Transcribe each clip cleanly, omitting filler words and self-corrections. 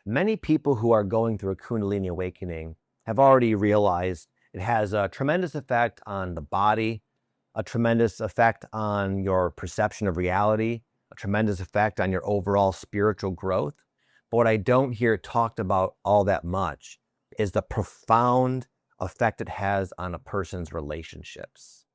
Many people who are going through a Kundalini awakening have already realized it has a tremendous effect on the body, a tremendous effect on your perception of reality, a tremendous effect on your overall spiritual growth. But what I don't hear talked about all that much is the profound effect it has on a person's relationships.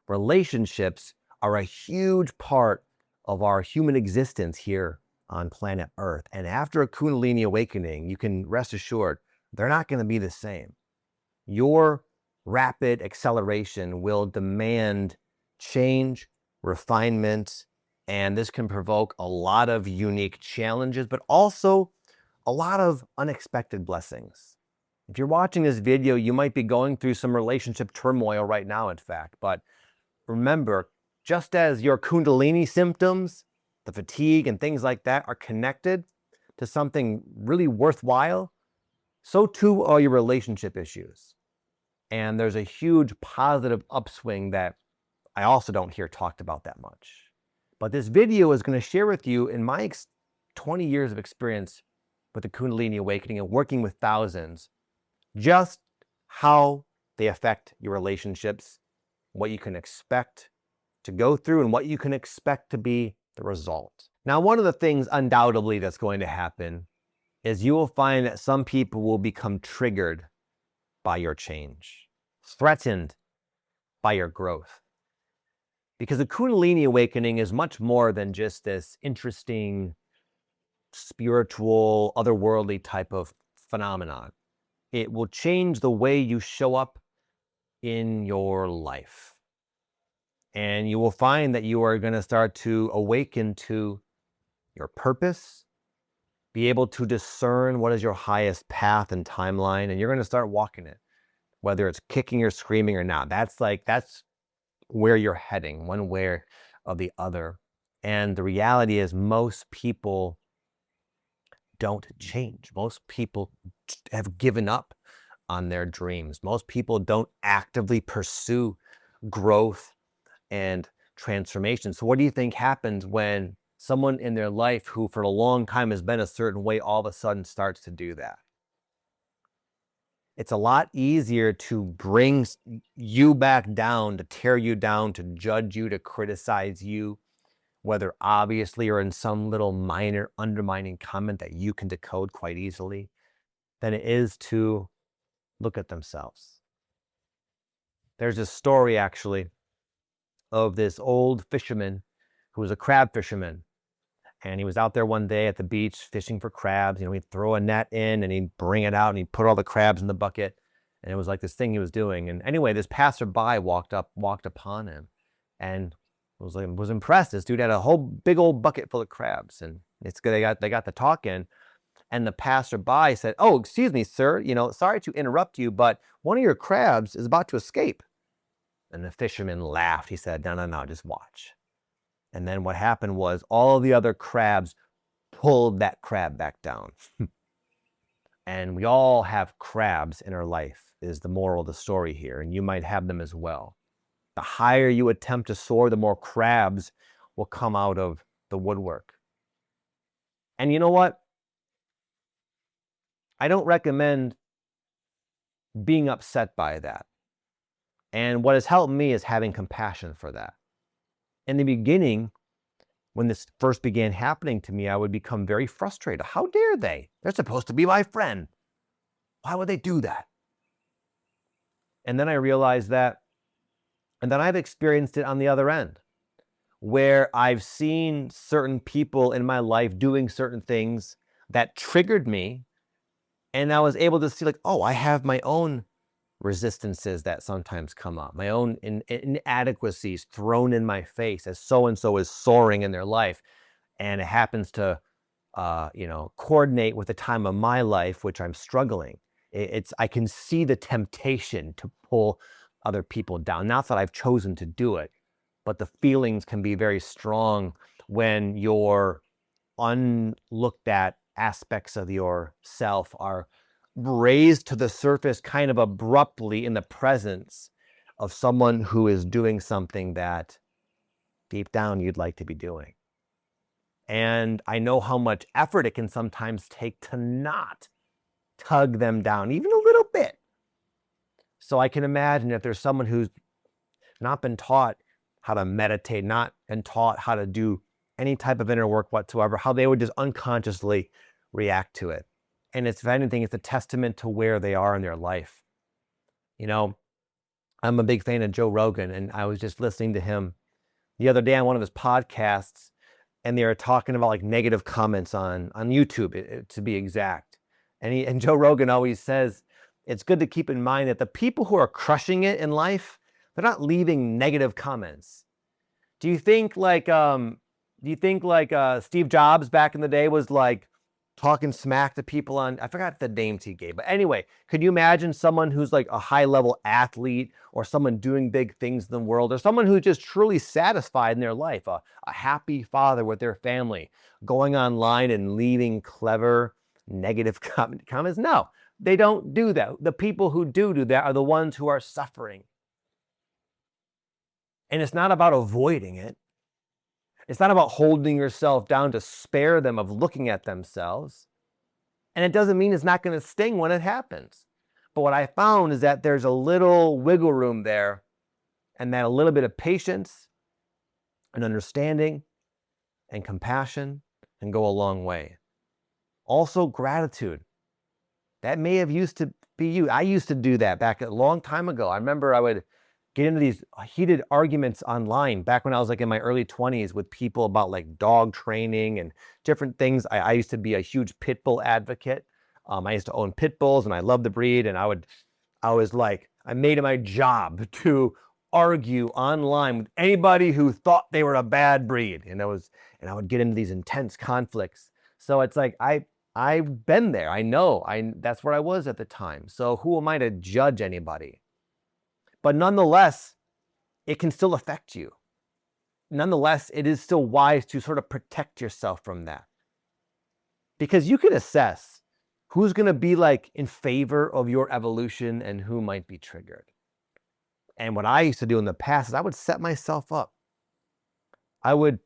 Relationships are a huge part of our human existence here on planet Earth. And after a Kundalini awakening, you can rest assured they're not going to be the same. Your rapid acceleration will demand change, refinement, and this can provoke a lot of unique challenges, but also a lot of unexpected blessings. If you're watching this video, you might be going through some relationship turmoil right now, in fact, but remember, just as your Kundalini symptoms, the fatigue and things like that are connected to something really worthwhile, so too are your relationship issues. And there's a huge positive upswing that I also don't hear talked about that much. But this video is going to share with you, in my 20 years of experience with the Kundalini Awakening and working with thousands, just how they affect your relationships, what you can expect to go through, and what you can expect to be the result. Now, one of the things undoubtedly that's going to happen is you will find that some people will become triggered by your change, threatened by your growth. Because the Kundalini Awakening is much more than just this interesting, spiritual, otherworldly type of phenomenon. It will change the way you show up in your life. And you will find that you are going to start to awaken to your purpose, be able to discern what is your highest path and timeline, and you're going to start walking it, whether it's kicking or screaming or not. That's where you're heading, one way or the other. And the reality is most people don't change. Most people have given up on their dreams. Most people don't actively pursue growth and transformation. So what do you think happens when someone in their life who for a long time has been a certain way all of a sudden starts to do that? It's a lot easier to bring you back down, to tear you down, to judge you, to criticize you, whether obviously or in some little minor undermining comment that you can decode quite easily, than it is to look at themselves. There's a story actually of this old fisherman who was a crab fisherman. And he was out there one day at the beach fishing for crabs. He'd throw a net in and he'd bring it out and he'd put all the crabs in the bucket. And it was like this thing he was doing. And anyway, this passerby walked upon him and was impressed. This dude had a whole big old bucket full of crabs. And they got the talking. And the passerby said, "Oh, excuse me, sir, sorry to interrupt you, but one of your crabs is about to escape." And the fisherman laughed. He said, No, just watch. And then what happened was all the other crabs pulled that crab back down. And we all have crabs in our life, is the moral of the story here. And you might have them as well. The higher you attempt to soar, the more crabs will come out of the woodwork. And you know what? I don't recommend being upset by that. And what has helped me is having compassion for that. In the beginning, when this first began happening to me, I would become very frustrated. How dare they? They're supposed to be my friend. Why would they do that? And then I realized that, and then I've experienced it on the other end, where I've seen certain people in my life doing certain things that triggered me, and I was able to see I have my own resistances that sometimes come up, my own inadequacies thrown in my face as so-and-so is soaring in their life. And it happens to, coordinate with the time of my life, which I'm struggling. I can see the temptation to pull other people down. Not that I've chosen to do it, but the feelings can be very strong when your unlooked at aspects of yourself are raised to the surface kind of abruptly in the presence of someone who is doing something that deep down you'd like to be doing. And I know how much effort it can sometimes take to not tug them down, even a little bit. So I can imagine if there's someone who's not been taught how to meditate, not been taught how to do any type of inner work whatsoever, how they would just unconsciously react to it. And it's, if anything, it's a testament to where they are in their life. You know, I'm a big fan of Joe Rogan, and I was just listening to him the other day on one of his podcasts, and they were talking about like negative comments on YouTube, to be exact. And Joe Rogan always says it's good to keep in mind that the people who are crushing it in life, they're not leaving negative comments. Do you think like Steve Jobs back in the day was like talking smack to people on, I forgot the names he gave, but anyway, could you imagine someone who's like a high level athlete, or someone doing big things in the world, or someone who's just truly satisfied in their life, a happy father with their family, going online and leaving clever negative comments? No, they don't do that. The people who do that are the ones who are suffering. And it's not about avoiding it. It's not about holding yourself down to spare them of looking at themselves. And it doesn't mean it's not going to sting when it happens. But what I found is that there's a little wiggle room there, and that a little bit of patience and understanding and compassion can go a long way. Also, gratitude. That may have used to be you. I used to do that back a long time ago. I remember I would get into these heated arguments online back when I was like in my early 20s with people about like dog training and different things. I used to be a huge pit bull advocate. I used to own pit bulls, and I loved the breed. And I made it my job to argue online with anybody who thought they were a bad breed. And I would get into these intense conflicts. So it's like, I've been there. I know, that's where I was at the time. So who am I to judge anybody? But nonetheless, it can still affect you. Nonetheless, it is still wise to sort of protect yourself from that. Because you can assess who's going to be like in favor of your evolution and who might be triggered. And what I used to do in the past is I would set myself up. I would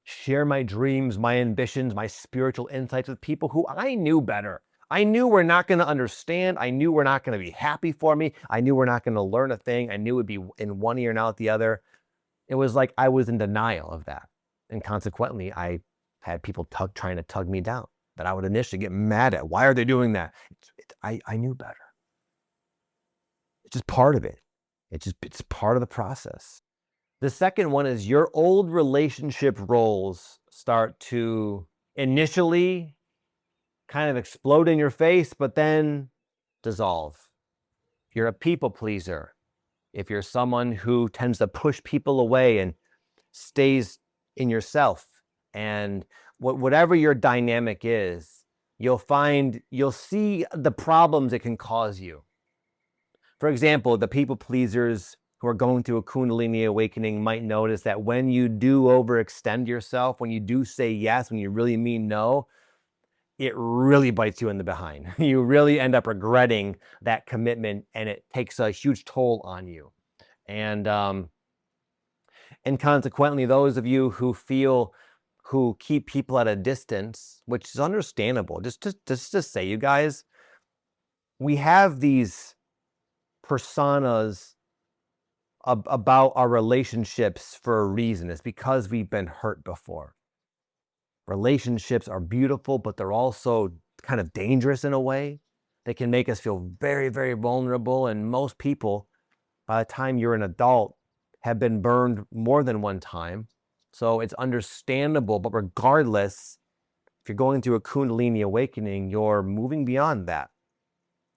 share my dreams, my ambitions, my spiritual insights with people who I knew better. I knew we're not going to understand. I knew we're not going to be happy for me. I knew we're not going to learn a thing. I knew it would be in one ear and out the other. It was like I was in denial of that. And consequently, I had people trying to tug me down that I would initially get mad at. Why are they doing that? I knew better. It's just part of it. It's part of the process. The second one is your old relationship roles start to initially kind of explode in your face, but then dissolve. If you're a people pleaser, if you're someone who tends to push people away and stays in yourself, and whatever your dynamic is, you'll see the problems it can cause you. For example, the people pleasers who are going through a Kundalini awakening might notice that when you do overextend yourself, when you do say yes, when you really mean no, it really bites you in the behind. You really end up regretting that commitment, and it takes a huge toll on you. And consequently, those of you who keep people at a distance, which is understandable, just to say, you guys, we have these personas about our relationships for a reason. It's because we've been hurt before. Relationships are beautiful, but they're also kind of dangerous in a way. They can make us feel very, very vulnerable. And most people, by the time you're an adult, have been burned more than one time. So it's understandable. But regardless, if you're going through a Kundalini awakening, you're moving beyond that.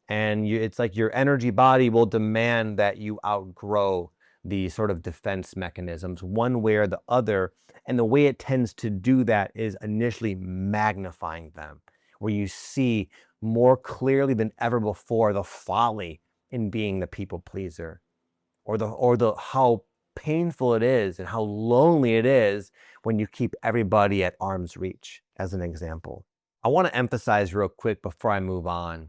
And it's like your energy body will demand that you outgrow the sort of defense mechanisms one way or the other. And the way it tends to do that is initially magnifying them, where you see more clearly than ever before the folly in being the people pleaser, or the how painful it is and how lonely it is when you keep everybody at arm's reach, as an example. I want to emphasize real quick before I move on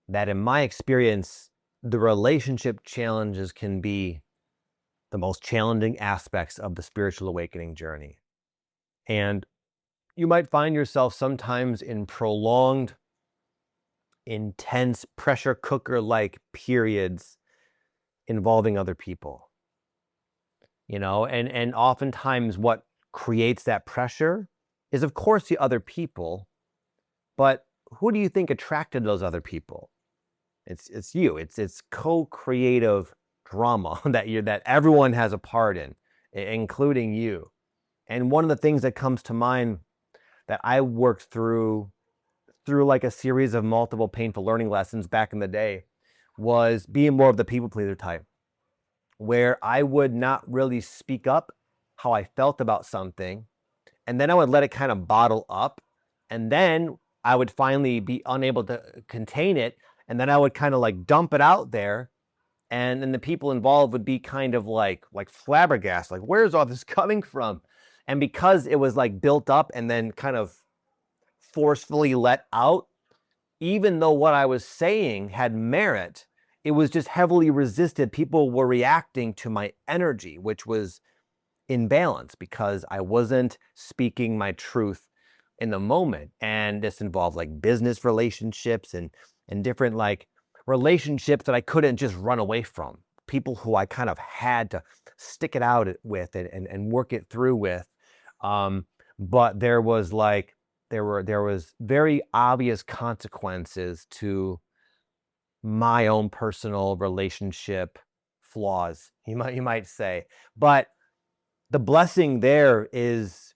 that in my experience, the relationship challenges can be the most challenging aspects of the spiritual awakening journey. And you might find yourself sometimes in prolonged, intense pressure cooker-like periods involving other people, and oftentimes what creates that pressure is, of course, the other people, but who do you think attracted those other people? It's you. It's co-creative drama that everyone has a part in, including you. And one of the things that comes to mind that I worked through like a series of multiple painful learning lessons back in the day was being more of the people pleaser type, where I would not really speak up how I felt about something, and then I would let it kind of bottle up, and then I would finally be unable to contain it, and then I would kind of like dump it out there, and then the people involved would be kind of like flabbergasted, like, where's all this coming from? And because it was like built up and then kind of forcefully let out, even though what I was saying had merit, it was just heavily resisted. People were reacting to my energy, which was imbalance because I wasn't speaking my truth in the moment. And this involved like business relationships and different like relationships that I couldn't just run away from. People who I kind of had to stick it out with and work it through with. But there was very obvious consequences to my own personal relationship flaws, you might say. But the blessing there is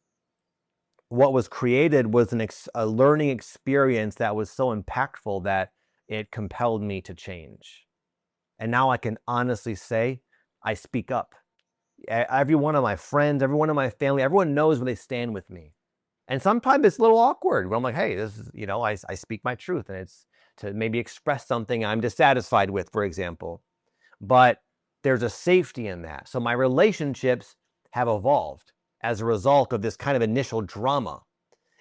what was created was a learning experience that was so impactful that it compelled me to change. And now I can honestly say I speak up. Every one of my friends, every one of my family, everyone knows where they stand with me. And sometimes it's a little awkward when I'm like, hey, this is, I speak my truth, and it's to maybe express something I'm dissatisfied with, for example. But there's a safety in that. So my relationships have evolved as a result of this kind of initial drama.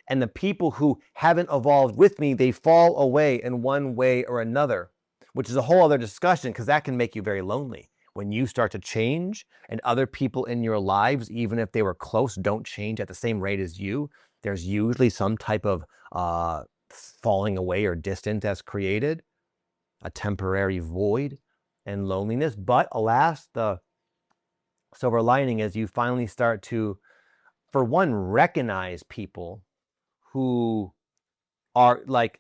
And the people who haven't evolved with me, they fall away in one way or another, which is a whole other discussion because that can make you very lonely. When you start to change and other people in your lives, even if they were close, don't change at the same rate as you, there's usually some type of falling away or distance that's created, a temporary void and loneliness. But alas, the silver lining is you finally start to, for one, recognize people who are like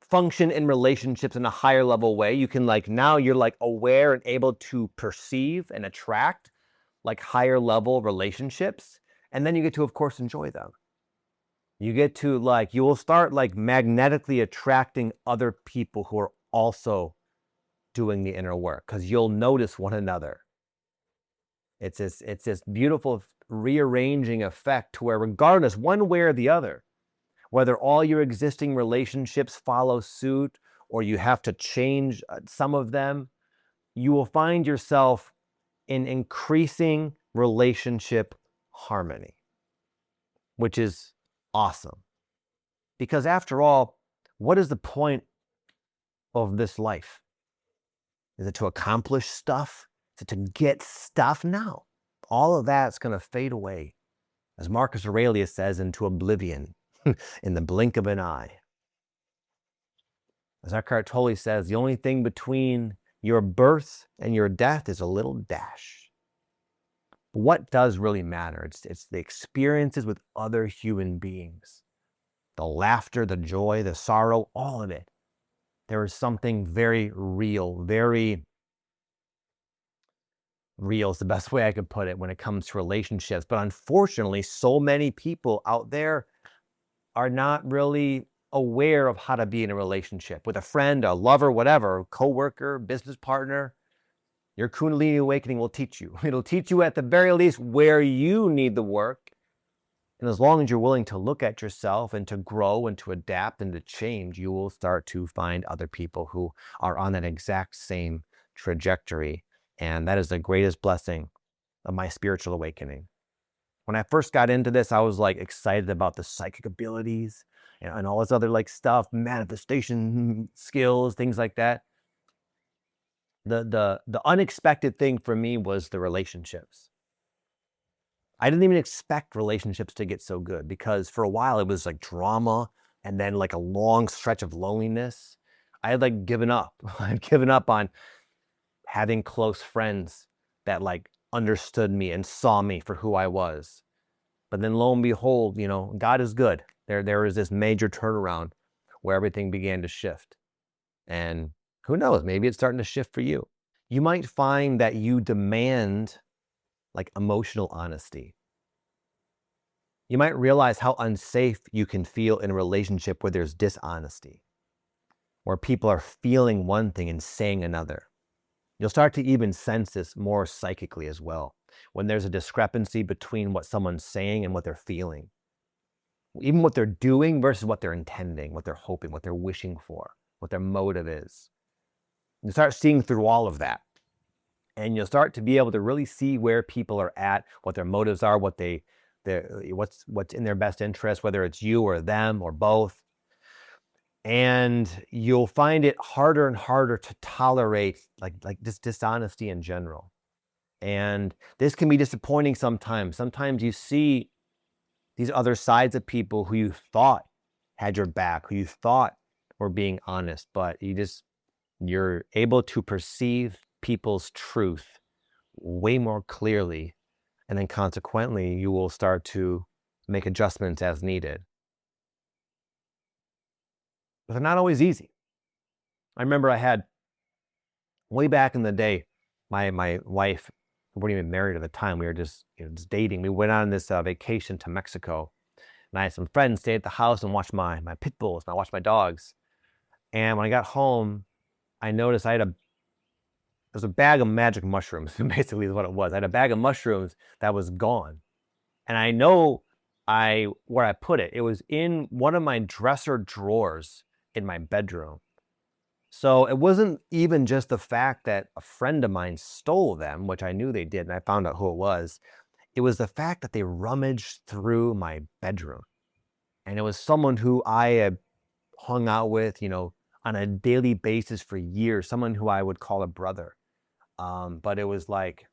function in relationships in a higher level way. You can now you're aware and able to perceive and attract higher level relationships. And then you get to, of course, enjoy them. You get to you will start magnetically attracting other people who are also doing the inner work because you'll notice one another. It's this beautiful rearranging effect to where regardless one way or the other, whether all your existing relationships follow suit or you have to change some of them, you will find yourself in increasing relationship harmony, which is awesome. Because after all, what is the point of this life? Is it to accomplish stuff? Is it to get stuff? No. All of that's going to fade away, as Marcus Aurelius says, into oblivion in the blink of an eye. As Eckhart Tolle says, the only thing between your birth and your death is a little dash. What does really matter? It's the experiences with other human beings. The laughter, the joy, the sorrow, all of it. There is something very real is the best way I could put it when it comes to relationships. But unfortunately, so many people out there are not really aware of how to be in a relationship with a friend, a lover, whatever, coworker, business partner. Your Kundalini Awakening will teach you. It'll teach you at the very least where you need the work. And as long as you're willing to look at yourself and to grow and to adapt and to change, you will start to find other people who are on that exact same trajectory. And that is the greatest blessing of my spiritual awakening. When I first got into this, I was excited about the psychic abilities and all this other stuff, manifestation skills, things like that. The unexpected thing for me was the relationships. I didn't even expect relationships to get so good, because for a while it was like drama and then like a long stretch of loneliness. I had like given up. I'd given up on having close friends that like understood me and saw me for who I was. But then lo and behold, God is good. There was this major turnaround where everything began to shift. And who knows, maybe it's starting to shift for you. You might find that you demand like emotional honesty. You might realize how unsafe you can feel in a relationship where there's dishonesty, where people are feeling one thing and saying another. You'll start to even sense this more psychically as well, when there's a discrepancy between what someone's saying and what they're feeling. Even what they're doing versus what they're intending, what they're hoping, what they're wishing for, what their motive is. You start seeing through all of that. And you'll start to be able to really see where people are at, what their motives are, what's in their best interest, whether it's you or them or both. And you'll find it harder and harder to tolerate like this dishonesty in general. And this can be disappointing sometimes. Sometimes you see these other sides of people who you thought had your back, who you thought were being honest, but you're able to perceive people's truth way more clearly. And then consequently, you will start to make adjustments as needed. But they're not always easy. I remember I had, way back in the day, my wife, we weren't even married at the time. We were just dating. We went on this vacation to Mexico. And I had some friends stay at the house and watch my pit bulls, and I watched my dogs. And when I got home, I noticed there was a bag of magic mushrooms, basically is what it was. I had a bag of mushrooms that was gone. And I know where I put it. It was in one of my dresser drawers in my bedroom. So it wasn't even just the fact that a friend of mine stole them, which I knew they did, and I found out who it was. It was the fact that they rummaged through my bedroom. And it was someone who I had hung out with, on a daily basis for years, someone who I would call a brother. But it was like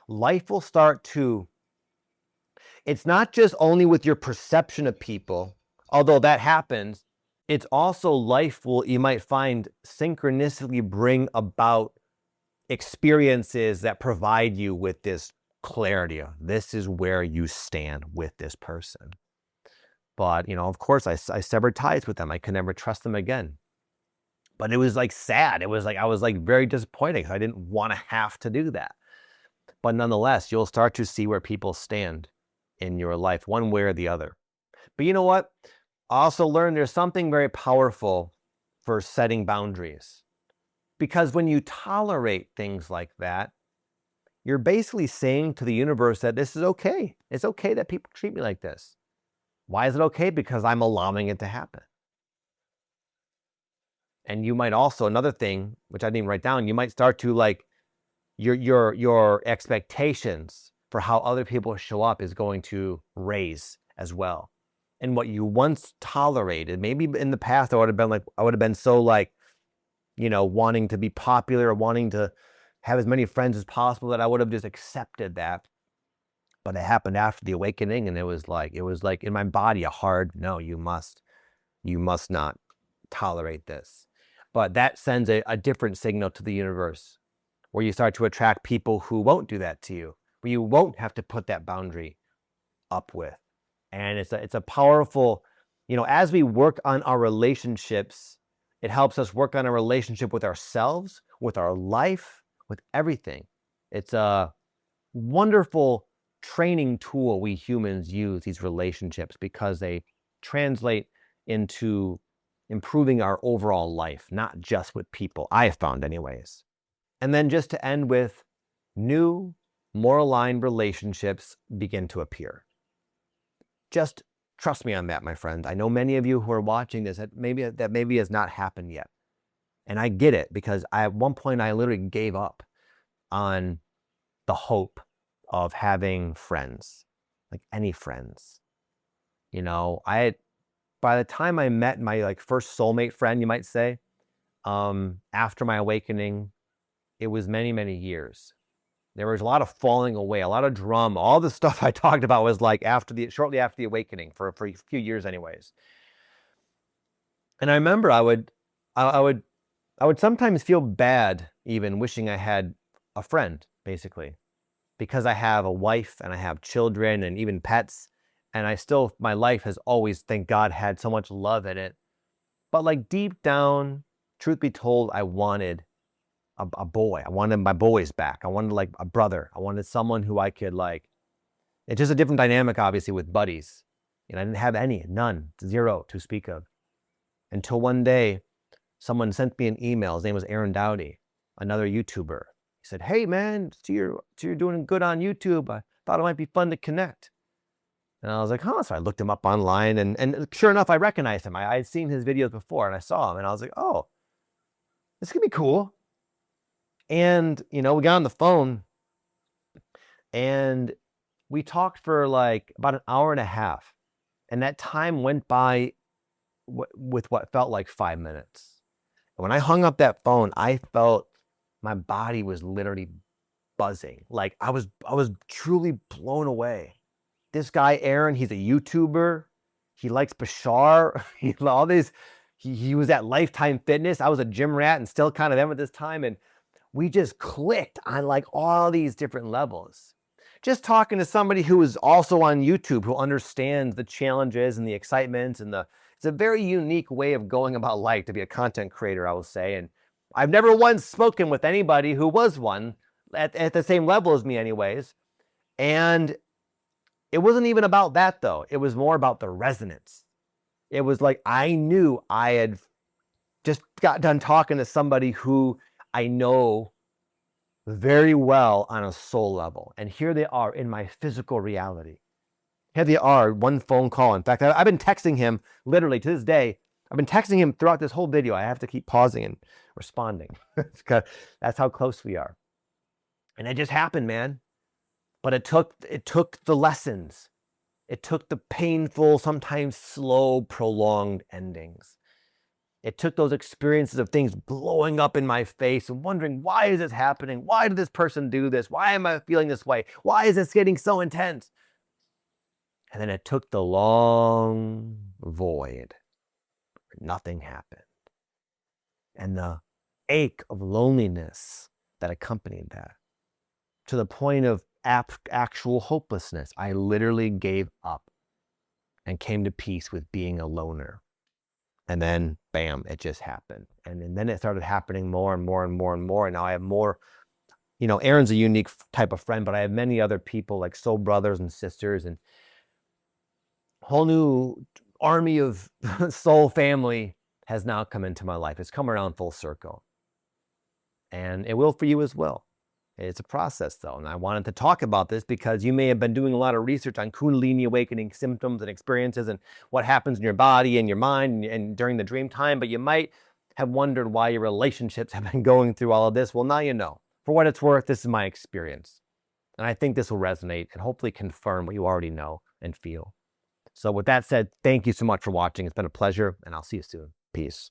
life will start to, it's not just only with your perception of people, although that happens, it's also life you might find synchronistically bring about experiences that provide you with this clarity of this is where you stand with this person. But, of course, I severed ties with them. I could never trust them again. But it was like sad. It was like, I was like very disappointed. I didn't want to have to do that. But nonetheless, you'll start to see where people stand in your life, one way or the other. But you know what? I also learned there's something very powerful for setting boundaries. Because when you tolerate things like that, you're basically saying to the universe that this is okay. It's okay that people treat me like this. Why is it okay? Because I'm allowing it to happen. And you might also, another thing, which I didn't write down, you might start to like your expectations for how other people show up is going to raise as well. And what you once tolerated, maybe in the past, I would have been so like, wanting to be popular or wanting to have as many friends as possible that I would have just accepted that. But it happened after the awakening, and it was like in my body a hard no. You must not tolerate this. But that sends a different signal to the universe, where you start to attract people who won't do that to you, where you won't have to put that boundary up with. And it's a powerful, as we work on our relationships, it helps us work on a relationship with ourselves, with our life, with everything. It's a wonderful training tool we humans use, these relationships, because they translate into improving our overall life, not just with people, I have found anyways. And then just to end with, new, more aligned relationships begin to appear. Just trust me on that, my friend. I know many of you who are watching this that maybe has not happened yet. And I get it, because at one point I literally gave up on the hope of having friends, like any friends. By the time I met my like first soulmate friend, you might say, after my awakening, it was many, many years. There was a lot of falling away, a lot of drum. All the stuff I talked about was like shortly after the awakening for a few years anyways. And I remember I would sometimes feel bad even wishing I had a friend, basically, because I have a wife and I have children and even pets. And my life has always, thank God, had so much love in it. But like deep down, truth be told, I wanted a boy. I wanted my boys back. I wanted like a brother. I wanted someone who I could like, it's just a different dynamic, obviously, with buddies. I didn't have none, zero to speak of. Until one day, someone sent me an email. His name was Aaron Dowdy, another YouTuber. He said, hey man, you're doing good on YouTube. I thought it might be fun to connect. And I was like, huh? So I looked him up online and sure enough, I recognized him. I had seen his videos before and I saw him and I was like, oh, this could be cool. And, we got on the phone and we talked for like about an hour and a half. And that time went by with what felt like 5 minutes. And when I hung up that phone, I felt my body was literally buzzing. Like I was truly blown away. This guy, Aaron, he's a YouTuber. He likes Bashar. He was at Lifetime Fitness. I was a gym rat and still kind of am at this time. And we just clicked on like all these different levels. Just talking to somebody who is also on YouTube, who understands the challenges and the excitement and it's a very unique way of going about life to be a content creator, I will say. And I've never once spoken with anybody who was one at the same level as me anyways. And it wasn't even about that though. It was more about the resonance. It was like, I knew I had just got done talking to somebody who I know very well on a soul level. And here they are in my physical reality. Here they are, one phone call. In fact, I've been texting him literally to this day. I've been texting him throughout this whole video. I have to keep pausing and responding. That's how close we are. And it just happened, man. But it took the lessons. It took the painful, sometimes slow, prolonged endings. It took those experiences of things blowing up in my face and wondering, why is this happening? Why did this person do this? Why am I feeling this way? Why is this getting so intense? And then it took the long void where nothing happened. And the ache of loneliness that accompanied that, to the point of actual hopelessness. I literally gave up and came to peace with being a loner. And then, bam, it just happened. And then it started happening more and more and more and more. And now I have more, Aaron's a unique type of friend, but I have many other people like soul brothers and sisters and a whole new army of soul family has now come into my life. It's come around full circle. And it will for you as well. It's a process though. And I wanted to talk about this because you may have been doing a lot of research on Kundalini Awakening symptoms and experiences and what happens in your body and your mind and during the dream time, but you might have wondered why your relationships have been going through all of this. Well, now you know. For what it's worth, this is my experience. And I think this will resonate and hopefully confirm what you already know and feel. So with that said, thank you so much for watching. It's been a pleasure and I'll see you soon. Peace.